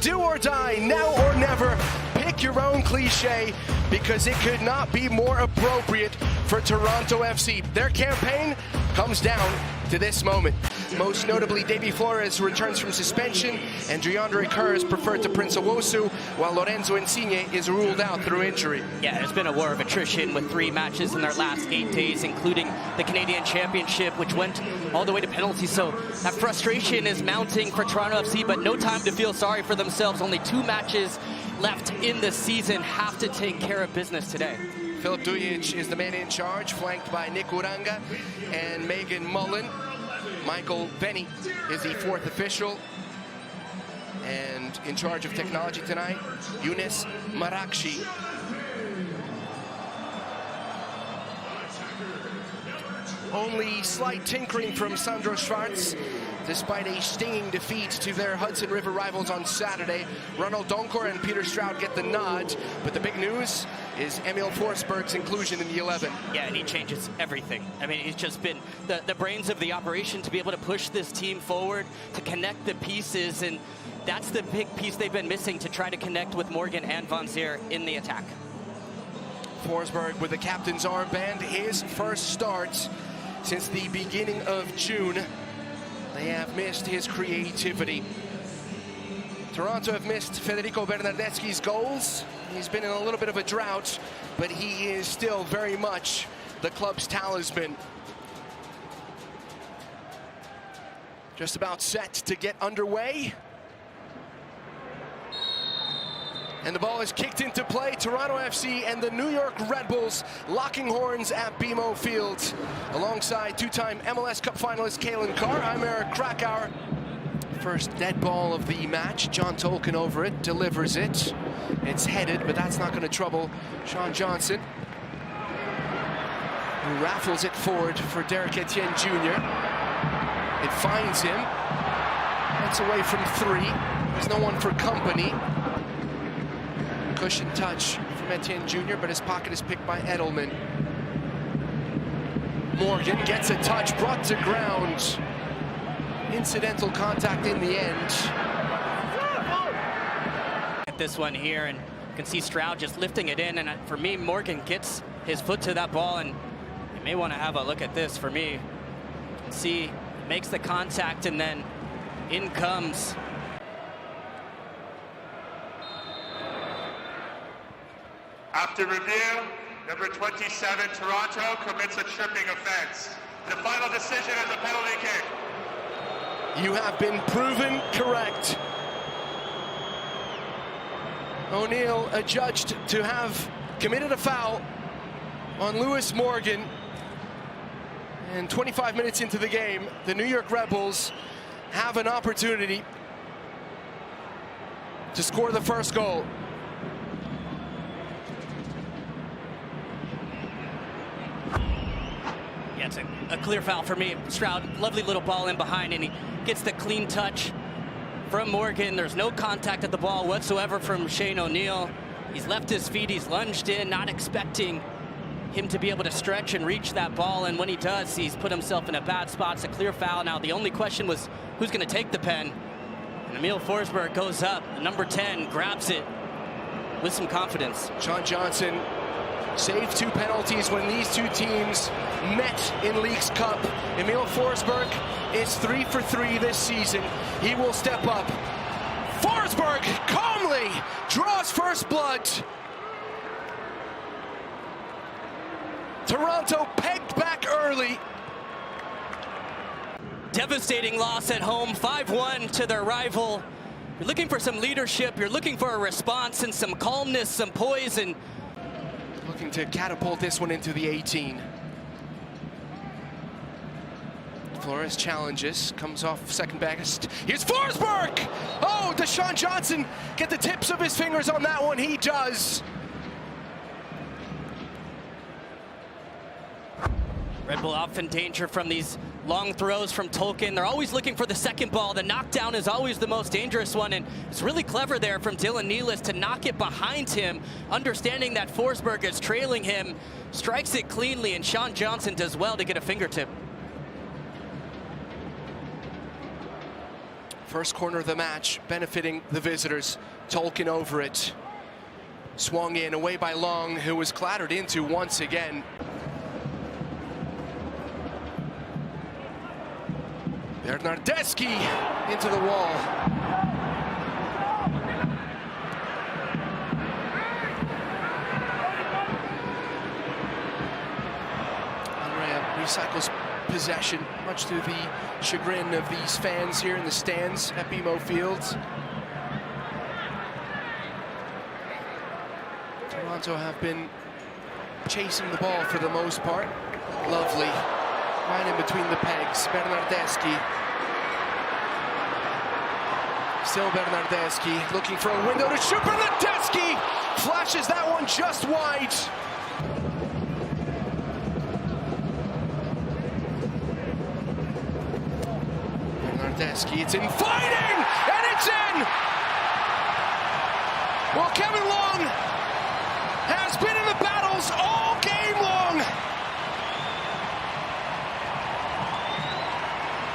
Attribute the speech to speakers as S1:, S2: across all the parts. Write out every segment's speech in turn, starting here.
S1: do or die, now or never. Pick your own cliche, because it could not be more appropriate for Toronto FC. Their campaign comes down to this moment. Most notably, Davy Flores returns from suspension, and Dreandre Kerr is preferred to Prince Owosu, while Lorenzo Insigne is ruled out through injury.
S2: Yeah, there's been a war of attrition with 3 matches in their last 8 days, including the Canadian Championship, which went all the way to penalties. So that frustration is mounting for Toronto FC, but no time to feel sorry for themselves. Only 2 matches left in the season. Have to take care of business today.
S1: Philip Dujic is the man in charge, flanked by Nick Uranga and Megan Mullen. Michael Benny is the 4th official. And in charge of technology tonight, Younes Marakshi. Only slight tinkering from Sandro Schwartz, despite a stinging defeat to their Hudson River rivals on Saturday. Ronald Donkor and Peter Stroud get the nod, but the big news is Emil Forsberg's inclusion in the 11.
S2: Yeah, and he changes everything. I mean, he's just been the brains of the operation to be able to push this team forward, to connect the pieces, and that's the big piece they've been missing to try to connect with Morgan and Van Zier in the attack.
S1: Forsberg with the captain's armband, his first start since the beginning of June. They have missed his creativity. Toronto have missed Federico Bernardeschi's goals. He's been in a little bit of a drought, but he is still very much the club's talisman. Just about set to get underway. And the ball is kicked into play. Toronto FC and the New York Red Bulls locking horns at BMO Field. Alongside 2-time MLS Cup finalist Kalen Carr, I'm Eric Krakauer. First dead ball of the match. John Tolkin over it, delivers it. It's headed, but that's not going to trouble Sean Johnson, who raffles it forward for Derek Etienne Jr. It finds him. That's away from 3. There's no one for company. Cushion touch from Etienne Jr., but his pocket is picked by Edelman. Morgan gets a touch, brought to ground. Incidental contact in the end.
S2: At this one here, and you can see Stroud just lifting it in, and for me, Morgan gets his foot to that ball, and you may want to have a look at this. For me, you can see, makes the contact, and then in comes
S3: After review, number 27, Toronto commits a tripping offense. The final decision is a penalty kick.
S1: You have been proven correct. O'Neill adjudged to have committed a foul on Lewis Morgan. And 25 minutes into the game, the New York Red Bulls have an opportunity to score the first goal.
S2: Yeah, it's a clear foul for me. Stroud, lovely little ball in behind, and he gets the clean touch from Morgan. There's no contact at the ball whatsoever from Shane O'Neill. He's left his feet, he's lunged in, not expecting him to be able to stretch and reach that ball, and when he does, he's put himself in a bad spot. It's a clear foul. Now, the only question was who's going to take the pen, and Emil Forsberg goes up, number 10, grabs it with some confidence.
S1: Sean Johnson saved 2 penalties when these 2 teams met in Leagues Cup. Emil Forsberg is 3 for 3 this season. He will step up. Forsberg calmly draws first blood. Toronto pegged back early.
S2: Devastating loss at home, 5-1 to their rival. You're looking for some leadership, you're looking for a response and some calmness, some poise, and
S1: looking to catapult this one into the 18. Flores challenges, comes off second best. Here's Forsberg! Oh, does Sean Johnson get the tips of his fingers on that one? He does.
S2: Red Bull off in danger from these long throws from Tolkin. They're always looking for the second ball. The knockdown is always the most dangerous one, and it's really clever there from Dylan Nealis to knock it behind him, understanding that Forsberg is trailing him, strikes it cleanly, and Sean Johnson does well to get a fingertip.
S1: First corner of the match, benefiting the visitors. Tolkin over it. Swung in, away by Long, who was clattered into once again. Bernardeschi into the wall. Andrea recycles possession, much to the chagrin of these fans here in the stands at BMO Fields. Toronto have been chasing the ball for the most part. Lovely. Right in between the pegs. Bernardeschi. Still Bernardeschi looking for a window to shoot. Bernardeschi flashes that one just wide. Bernardeschi, it's inviting, and it's in! Well, Kevin Long has been in the battles all game long.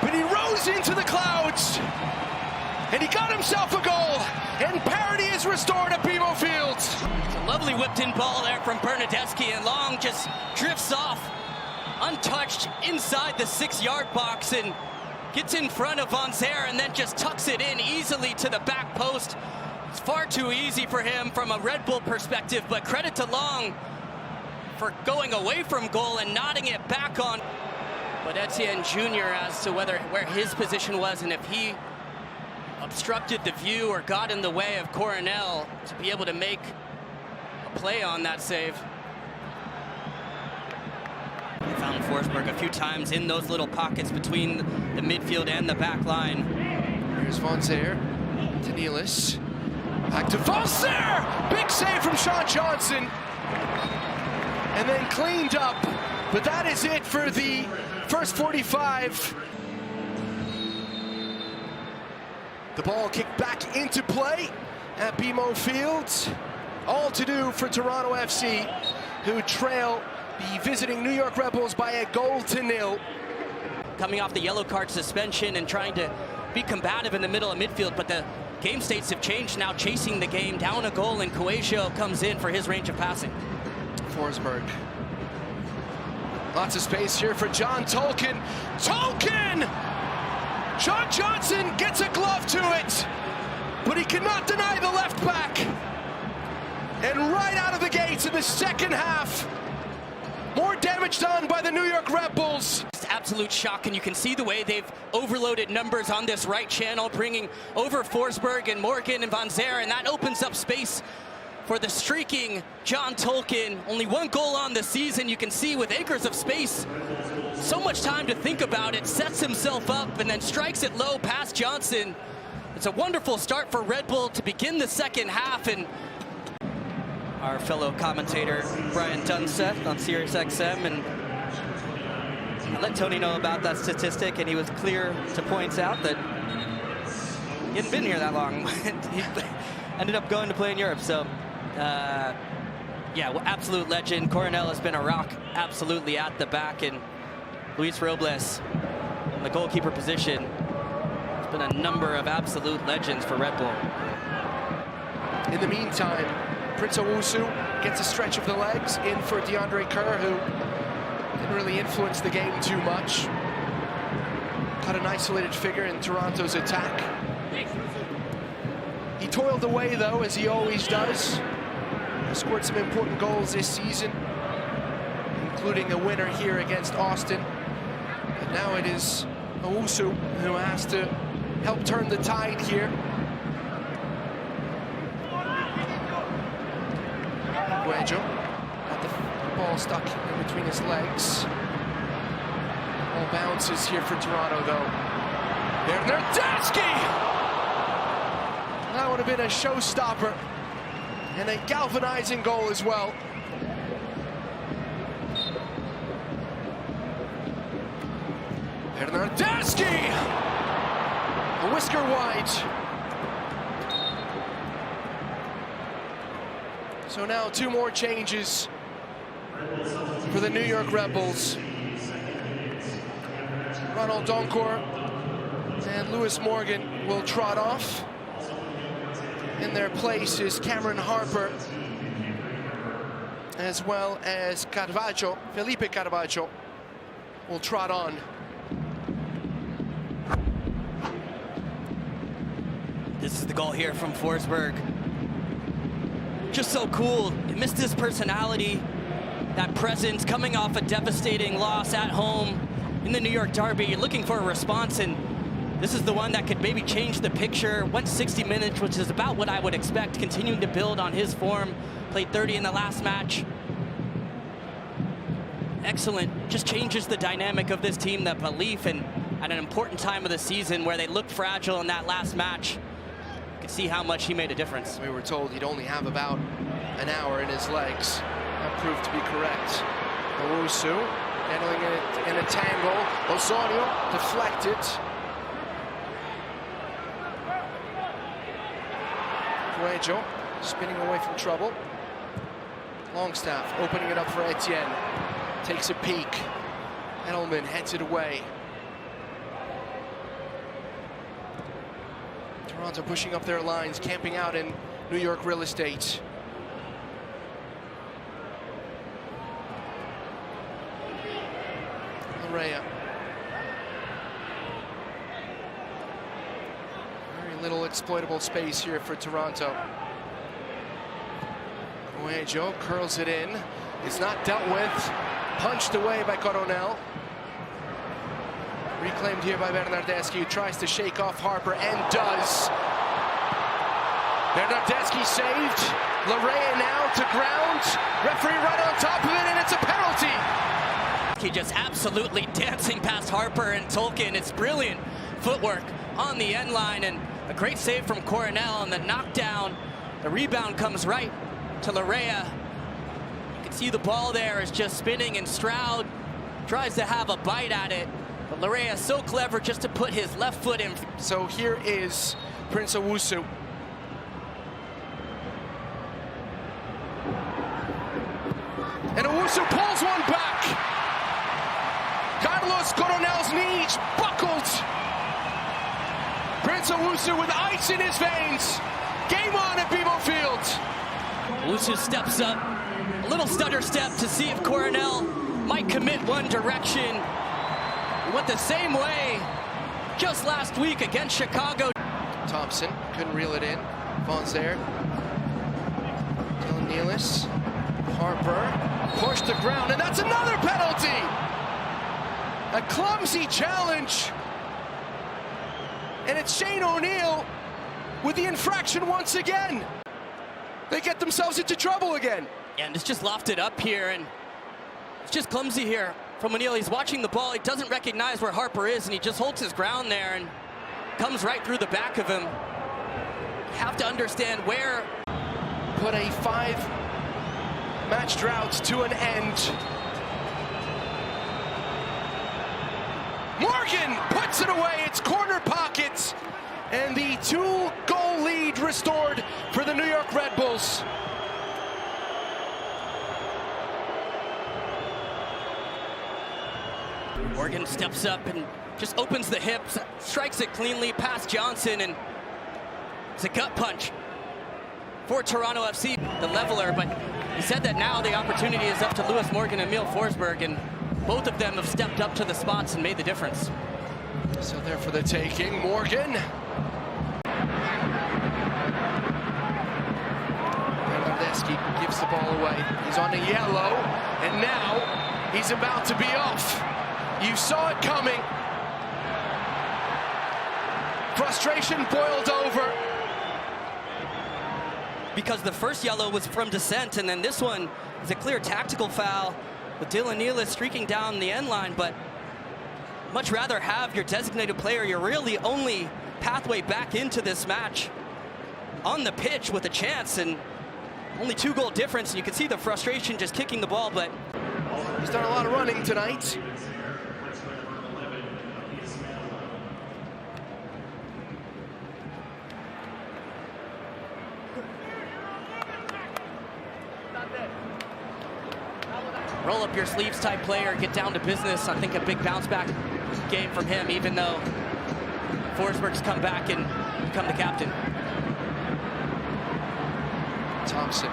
S1: But he rose into the clouds, and he got himself a goal, and parity is restored at BMO Fields.
S2: It's a lovely whipped-in ball there from Bernardeschi, and Long just drifts off, untouched, inside the 6-yard box, and gets in front of Van Zer, and then just tucks it in easily to the back post. It's far too easy for him from a Red Bull perspective, but credit to Long for going away from goal and nodding it back on. But Etienne Jr. as to where his position was and if he obstructed the view or got in the way of Coronel to be able to make a play on that save. He found Forsberg a few times in those little pockets between the midfield and the back line.
S1: Here's Van Zer to Nealis. Back to Van Zer! Big save from Sean Johnson. And then cleaned up. But that is it for the first 45. The ball kicked back into play at BMO Fields. All to do for Toronto FC, who trail the visiting New York Red Bulls by a 1-0.
S2: Coming off the yellow card suspension and trying to be combative in the middle of midfield, but the game states have changed now, chasing the game, down a goal, and Coesio comes in for his range of passing.
S1: Forsberg. Lots of space here for John Tolkin. Tolkin! Sean Johnson gets a glove to it, but he cannot deny the left back. And right out of the gates in the second half, more damage done by the New York Red Bulls.
S2: Absolute shock, and you can see the way they've overloaded numbers on this right channel, bringing over Forsberg and Morgan and Van Zer, and that opens up space for the streaking John Tolkin. Only 1 goal on the season. You can see with acres of space, so much time to think about it, sets himself up and then strikes it low past Johnson. It's a wonderful start for Red Bull to begin the second half, and our fellow commentator Brian Dunseth on SiriusXM, and I let Tony know about that statistic, and he was clear to point out that he hadn't been here that long. He ended up going to play in Europe, so yeah, well, absolute legend. Coronel has been a rock absolutely at the back, and Luis Robles in the goalkeeper position. It's been a number of absolute legends for Red Bull.
S1: In the meantime, Prince Owusu gets a stretch of the legs in for DeAndre Kerr, who didn't really influence the game too much. Cut an isolated figure in Toronto's attack. He toiled away, though, as he always does. Scored some important goals this season, including a winner here against Austin. And now it is Owusu who has to help turn the tide here. Guejo got the ball stuck in between his legs. All bounces here for Toronto, though. Bernardeschi! That would have been a showstopper and a galvanizing goal as well. Bernardeschi! A whisker wide. So now 2 more changes for the New York Red Bulls. Ronald Doncourt and Lewis Morgan will trot off. In their place is Cameron Harper, as well as Carvalho. Felipe Carvalho will trot on.
S2: This is the goal here from Forsberg. Just so cool. He missed his personality, that presence, coming off a devastating loss at home in the New York Derby. You're looking for a response, and this is the one that could maybe change the picture. Went 60 minutes, which is about what I would expect, continuing to build on his form. Played 30 in the last match. Excellent. Just changes the dynamic of this team, the belief, and at an important time of the season where they looked fragile in that last match. You can see how much he made a difference.
S1: We were told he'd only have about an hour in his legs. That proved to be correct. Owusu handling it in a tangle. Osorio deflected. Cuello spinning away from trouble. Longstaff opening it up for Etienne. Takes a peek. Edelman heads it away. Toronto pushing up their lines, camping out in New York real estate. Larrea. Very little exploitable space here for Toronto. Cuello curls it in. It's not dealt with. Punched away by Coronel. Reclaimed here by Bernardeschi, who tries to shake off Harper and does. Bernardeschi saved. Larrea now to ground. Referee right on top of it, and it's a penalty.
S2: He just absolutely dancing past Harper and Tolkin. It's brilliant footwork on the end line, and a great save from Coronel, and the knockdown. The rebound comes right to Larrea. You can see the ball there is just spinning, and Stroud tries to have a bite at it. But Larrea is so clever just to put his left foot in.
S1: So here is Prince Owusu. And Owusu pulls one back. Carlos Coronel's knees buckled. Prince Owusu with ice in his veins. Game on at BMO Field.
S2: Owusu steps up, a little stutter step to see if Coronel might commit one direction. He went the same way just last week against Chicago.
S1: Thompson couldn't reel it in. Vaughn's there. Dylan Nealis. Harper pushed the ground, and that's another penalty! A clumsy challenge. And it's Shane O'Neill with the infraction once again. They get themselves into trouble again.
S2: And it's just lofted up here, and it's just clumsy here from O'Neill. He's watching the ball. He doesn't recognize where Harper is, and he just holds his ground there and comes right through the back of him. You have to understand where.
S1: Put a 5-match drought to an end. Morgan puts it away. It's corner pockets. And the 2-goal lead restored for the New York Red Bulls.
S2: Morgan steps up and just opens the hips, strikes it cleanly past Johnson, and it's a gut punch for Toronto FC, the leveler. But he said that now the opportunity is up to Lewis Morgan and Emil Forsberg, and both of them have stepped up to the spots and made the difference.
S1: So there for the taking, Morgan. Bernardeschi gives the ball away. He's on a yellow, and now he's about to be off. You saw it coming. Frustration boiled over.
S2: Because the first yellow was from dissent, and then this one is a clear tactical foul with Dylan Nealis streaking down the end line. But much rather have your designated player, your really only pathway back into this match, on the pitch with a chance, and only 2-goal difference. And you can see the frustration just kicking the ball, but
S1: he's done a lot of running tonight.
S2: roll up your sleeves type player, get down to business. I think a big bounce back game from him, even though Forsberg's come back and become the captain.
S1: Thompson.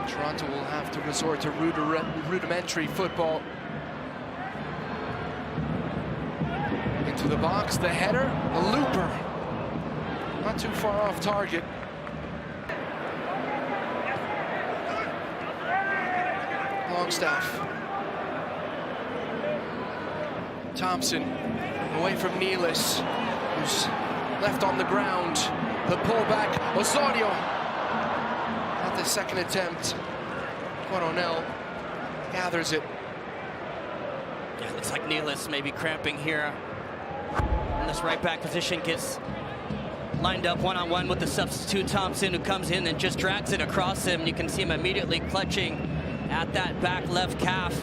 S1: Toronto will have to resort to rudimentary football. Into the box, the header, a looper. Not too far off target. Longstaff. Thompson away from Nealis, who's left on the ground. The pullback, Osorio. At the second attempt, Coronel gathers it.
S2: Yeah, looks like Nealis maybe cramping here. And this right back position gets lined up one-on-one with the substitute Thompson, who comes in and just drags it across him. You can see him immediately clutching at that back left calf.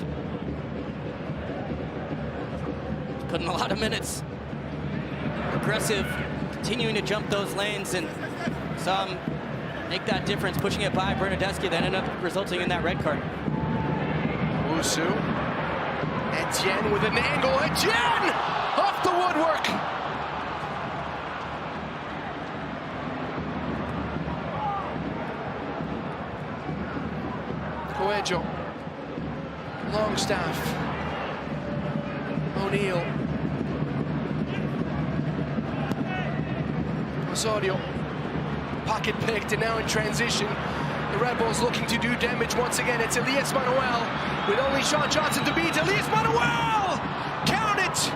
S2: Putting a lot of minutes. Aggressive, continuing to jump those lanes, and some make that difference, pushing it by Bernadeschi, that ended up resulting in that red card.
S1: Wusu. Etienne with an angle. Etienne! Off the woodwork! Coelho. Longstaff. O'Neill. Osorio. Pocket picked, and now in transition. The Red Bulls looking to do damage once again. It's Elias Manoel with only Sean Johnson to beat. Elias Manoel! Count it!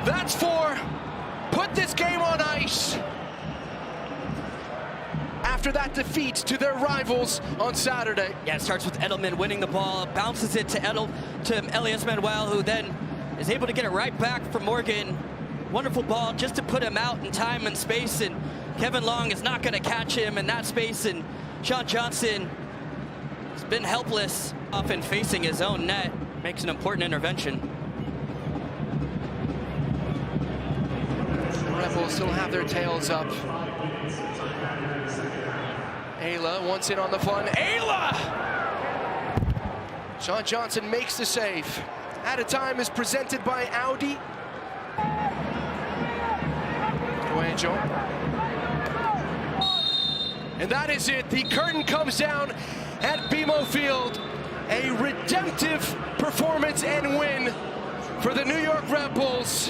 S1: That's 4. Put this game on ice. After that defeat to their rivals on Saturday.
S2: Yeah, it starts with Edelman winning the ball, bounces it to Elias Manoel, who then is able to get it right back from Morgan. Wonderful ball just to put him out in time and space, and Kevin Long is not going to catch him in that space, and Sean Johnson has been helpless, often facing his own net, makes an important intervention.
S1: The Red Bulls still have their tails up. Ayla wants in on the fun. Ayla! Sean Johnson makes the save. At a time is presented by Audi. Coelho. And that is it. The curtain comes down at BMO Field. A redemptive performance and win for the New York Red Bulls.